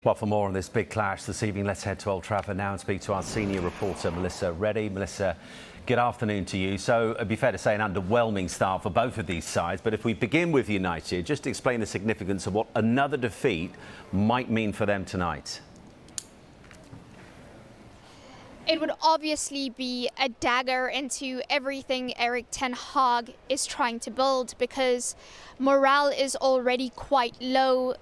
Well, for more on this big clash this evening, let's head to Old Trafford now and speak to our senior reporter, Melissa Reddy. Melissa, good afternoon to you. So it'd be fair to say an underwhelming start for both of these sides. But if we begin with United, just explain the significance of what another defeat might mean for them tonight. It would obviously be a dagger into everything Erik ten Hag is trying to build, because morale is already quite low,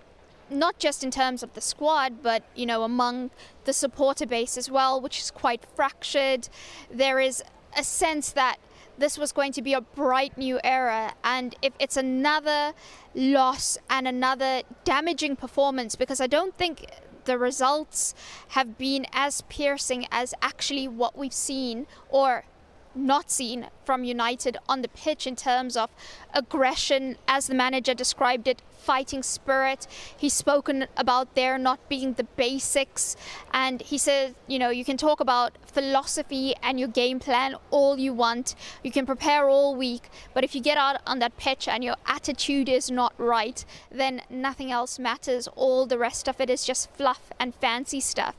not just in terms of the squad, but, you know, among the supporter base as well, which is quite fractured. There is a sense that this was going to be a bright new era, and if it's another loss and another damaging performance, because I don't think the results have been as piercing as actually what we've seen or not seen from United on the pitch in terms of aggression, as the manager described it, fighting spirit. He's spoken about there not being the basics, and he said, you know, you can talk about philosophy and your game plan all you want, you can prepare all week, but if you get out on that pitch and your attitude is not right, then nothing else matters. All the rest of it is just fluff and fancy stuff.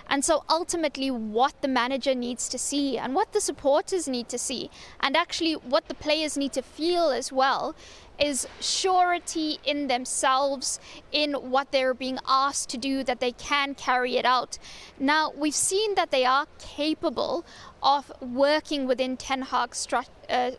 And so ultimately what the manager needs to see, and what the supporters need to see, and actually what the players need to feel as well, is surety in themselves, in what they're being asked to do, that they can carry it out. Now, we've seen that they are capable of working within Ten Hag's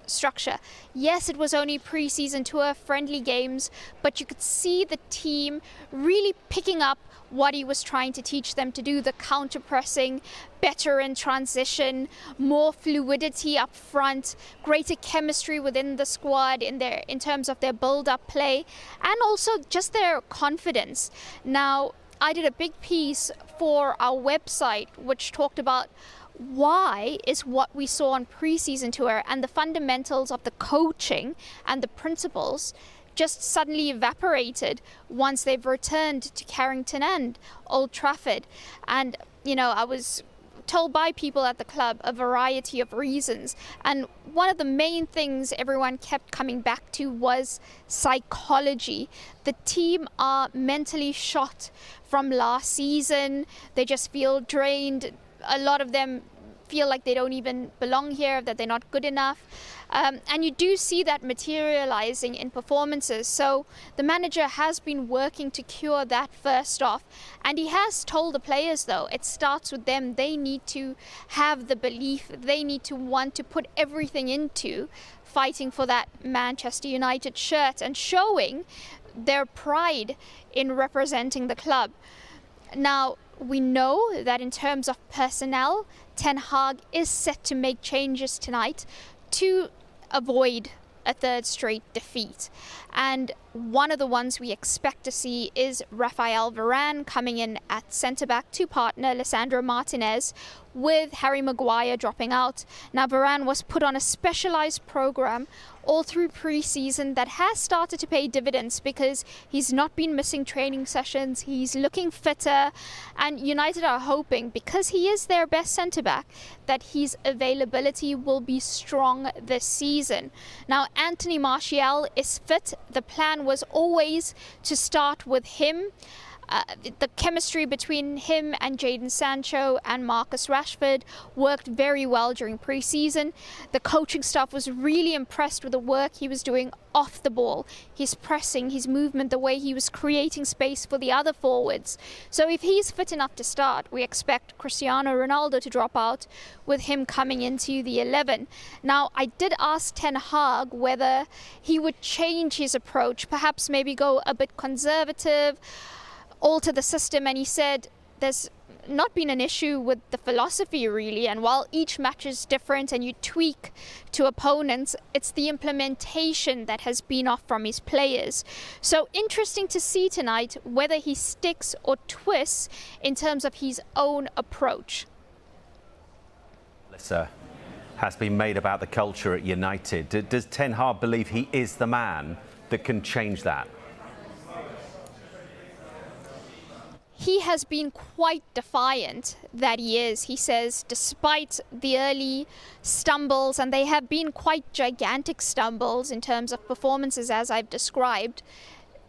structure. Yes, it was only pre-season tour, friendly games, but you could see the team really picking up what he was trying to teach them to do: the counter-pressing, better in transition, more fluidity up front, greater chemistry within the squad in terms of their build-up play, and also just their confidence. Now, I did a big piece for our website which talked about why is what we saw on pre-season tour and the fundamentals of the coaching and the principles just suddenly evaporated once they've returned to Carrington and Old Trafford. And, you know, I was told by people at the club a variety of reasons, and one of the main things everyone kept coming back to was psychology. The team are mentally shot from last season. They just feel drained. A lot of them feel like they don't even belong here, that they're not good enough. And you do see that materializing in performances. So the manager has been working to cure that first off. And he has told the players, though, it starts with them. They need to have the belief. They need to want to put everything into fighting for that Manchester United shirt and showing their pride in representing the club. Now, we know that in terms of personnel, Ten Hag is set to make changes tonight to avoid a third straight defeat. And one of the ones we expect to see is Raphael Varane coming in at centre-back to partner Lisandro Martinez, with Harry Maguire dropping out. Now, Varane was put on a specialised programme all through pre-season that has started to pay dividends, because he's not been missing training sessions, he's looking fitter, and United are hoping, because he is their best centre-back, that his availability will be strong this season. Now, Anthony Martial is fit. The plan was always to start with him. The chemistry between him and Jadon Sancho and Marcus Rashford worked very well during pre-season. The coaching staff was really impressed with the work he was doing off the ball, his pressing, his movement, the way he was creating space for the other forwards. So if he's fit enough to start, we expect Cristiano Ronaldo to drop out, with him coming into the 11. Now, I did ask Ten Hag whether he would change his approach, perhaps maybe go a bit conservative, alter the system, and he said there's not been an issue with the philosophy really, and while each match is different and you tweak to opponents, it's the implementation that has been off from his players. So interesting to see tonight whether he sticks or twists in terms of his own approach. Melissa, has been made about the culture at United. Does Ten Hag believe he is the man that can change that? He has been quite defiant that he is. He says, despite the early stumbles, and they have been quite gigantic stumbles in terms of performances as I've described,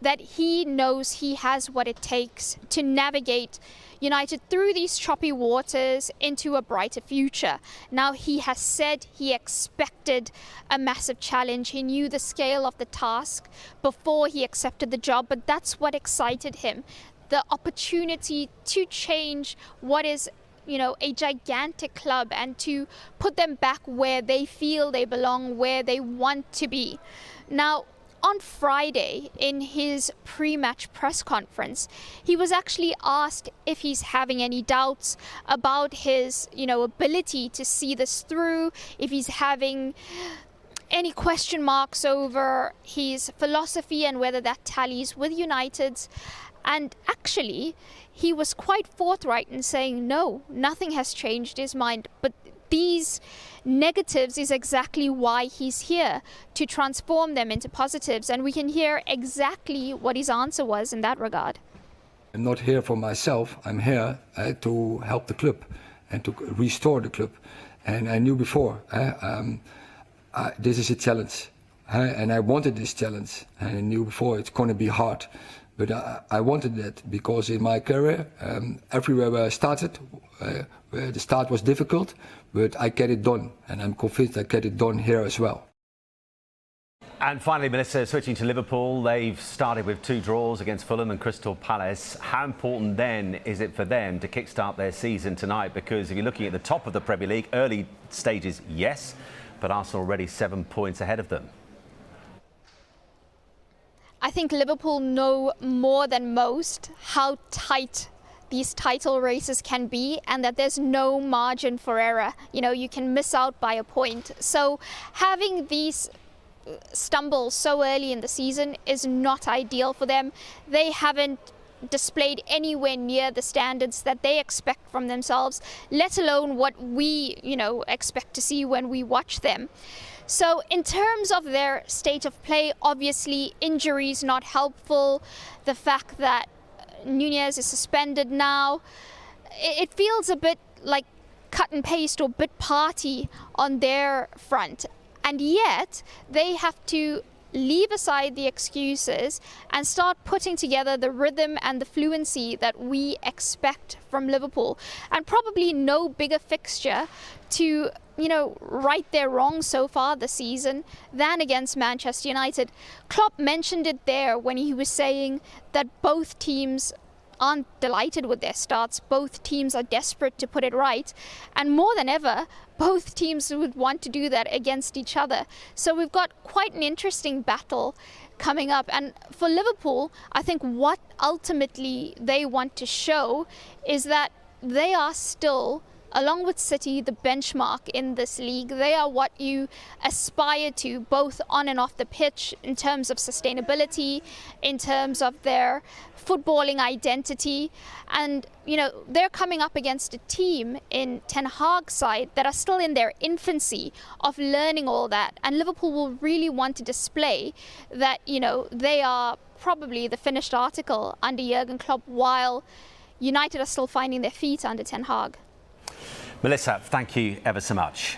that he knows he has what it takes to navigate United through these choppy waters into a brighter future. Now, he has said he expected a massive challenge. He knew the scale of the task before he accepted the job, but that's what excited him. The opportunity to change what is, a gigantic club and to put them back where they feel they belong, where they want to be. Now, on Friday, in his pre-match press conference, he was actually asked if he's having any doubts about his, ability to see this through, if he's having any question marks over his philosophy and whether that tallies with United's. And actually, he was quite forthright in saying, no, nothing has changed his mind. But these negatives is exactly why he's here, to transform them into positives. And we can hear exactly what his answer was in that regard. I'm not here for myself. I'm here to help the club and to restore the club. And I knew before, this is a challenge. And I wanted this challenge. And I knew before it's going to be hard. But I wanted that because in my career, everywhere where I started, where the start was difficult, but I get it done. And I'm convinced I get it done here as well. And finally, Melissa, switching to Liverpool, they've started with 2 draws against Fulham and Crystal Palace. How important then is it for them to kickstart their season tonight? Because if you're looking at the top of the Premier League, early stages, yes, but Arsenal already 7 points ahead of them. I think Liverpool know more than most how tight these title races can be, and that there's no margin for error. You can miss out by a point. So having these stumbles so early in the season is not ideal for them. They haven't displayed anywhere near the standards that they expect from themselves, let alone what we, expect to see when we watch them. So in terms of their state of play, obviously injuries not helpful. The fact that Nunez is suspended now, it feels a bit like cut and paste or bit party on their front. And yet they have to leave aside the excuses and start putting together the rhythm and the fluency that we expect from Liverpool. And probably no bigger fixture to, right their wrongs so far this season than against Manchester United. Klopp mentioned it there when he was saying that both teams aren't delighted with their starts. Both teams are desperate to put it right. And more than ever, both teams would want to do that against each other. So we've got quite an interesting battle coming up. And for Liverpool, I think what ultimately they want to show is that they are still, along with City, the benchmark in this league. They are what you aspire to, both on and off the pitch, in terms of sustainability, in terms of their footballing identity. And, they're coming up against a team in Ten Hag's side that are still in their infancy of learning all that. And Liverpool will really want to display that, they are probably the finished article under Jurgen Klopp, while United are still finding their feet under Ten Hag. Melissa, thank you ever so much.